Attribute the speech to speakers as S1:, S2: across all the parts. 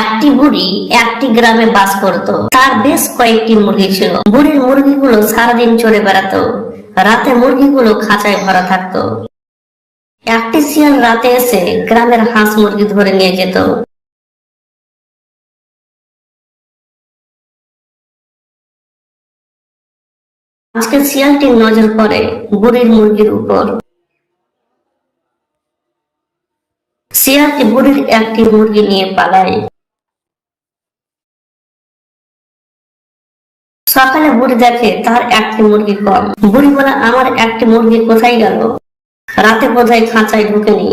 S1: একটি বুড়ি একটি গ্রামে বাস করত। তার বেশ কয়েকটি মুরগি ছিল। বুড়ির মুরগিগুলো সারাদিন চড়ে বেড়াতো। রাতে মুরগিগুলো খাঁচায় ভরা থাকতো। একটি শিয়াল রাতে এসে গ্রামের হাঁস মুরগি ধরে নিয়ে যেত। আজকে শিয়ালটির নজর পড়ে বুড়ির মুরগির উপর। শিয়ালটি বুড়ির একটি মুরগি নিয়ে পালায়। সকালে বুড়ি দেখে তার একটি মুরগি কম। বুড়ি বলে, আমার একটি মুরগি কোথায় গেল? রাতে বোধহয় খাঁচায় ঢুকেনি।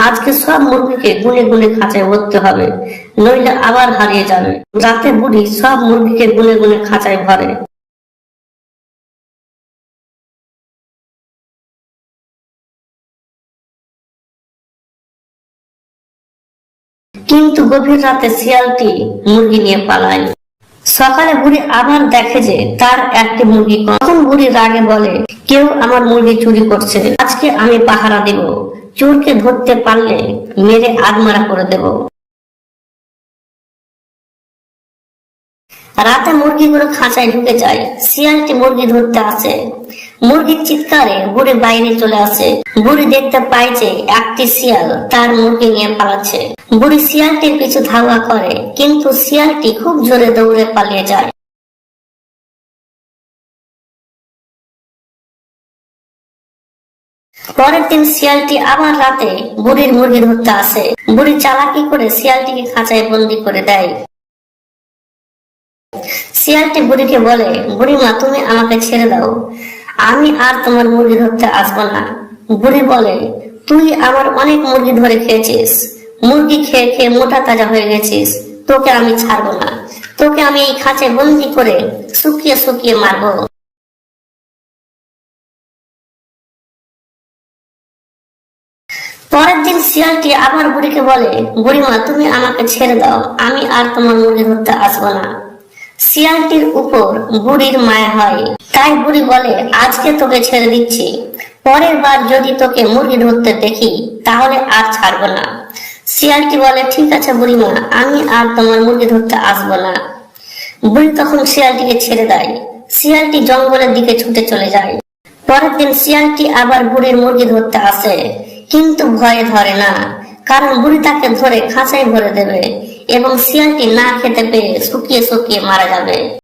S1: আজকে সব মুরগিকে গুনে গুনে খাঁচায় ভরতে হবে, নইলে আবার হারিয়ে যাবে। রাতে বুড়ি সব মুরগিকে গুনে গুনে খাঁচায় ভরে। কিন্তু গভীর রাতে শিয়ালটি মুরগি নিয়ে পালায়। সকালে বুড়ি আবার দেখে যে তার একটি মুরগি কম। তখন বুড়ি রাগে বলে, কেউ আমার মুরগি চুরি করছে, আজকে আমি পাহারা দেব। চোরকে ধরতে পারলে মেরে আধমরা করে দেব। রাতে মুরগিগুলো খাঁচায় ঢুকে যায়। শিয়ালটি মুরগি ধরতে আসে। মুরগির চিৎকারে বুড়ি বাইরে চলে আসে। বুড়ি দেখতে পায় যে একটি শিয়াল তার মুরগি নিয়ে পালাচ্ছে। বুড়ি শিয়ালটির পিছু ধাওয়া করে, কিন্তু শিয়ালটি খুব জোরে দৌড়ে পালিয়ে যায়। পরের দিন শিয়ালটি আবার রাতে বুড়ির মুরগি ধরতে আসে। বুড়ি চালাকি করে শিয়ালটিকে খাঁচায় বন্দি করে দেয়। শিয়ালটি বুড়িকে বলে, বুড়িমা, তুমি আমাকে ছেড়ে দাও, আমি আর তোমার মুরগি ধরতে আসবো না। বুড়ি বলে, তুই আমার অনেক মুরগি ধরে খেয়েছিস, মুরগি খেয়ে খেয়ে মোটা তাজা হয়ে গেছিস, তোকে আমি ছাড়বো না। তোকে আমি এই খাঁচায় বন্দি করে শুকিয়ে শুকিয়ে মারবো। পরের দিন শিয়ালটি আবার বুড়িকে বলে, বুড়িমা, তুমি আমাকে ছেড়ে দাও, আমি আর তোমার মুরগি ধরতে আসবো না। শিয়ালটির উপর বুড়ির মায়া হয়, তাই বুড়ি বলে, আজকে তোকে ছেড়ে দিচ্ছি, পরের বার যদি তোকে মুরগি ধরতে দেখি তাহলে আর ছাড়বো না। শিয়ালটি বলে, ঠিক আছে বুড়িমা, আমি আর তোমার মুরগি ধরতে আসবো না। বুড়ি তখন শিয়ালটিকে ছেড়ে দেয়। শিয়ালটি জঙ্গলের দিকে ছুটে চলে যায়। পরের দিন শিয়ালটি আবার বুড়ির মুরগি ধরতে আসে, কিন্তু ভয়ে ধরে না, কারণ বুড়ি তাকে ধরে খাঁচায় ভরে দেবে এবং শিয়ালটি না খেতে পেয়ে শুকিয়ে শুকিয়ে মারা যাবে।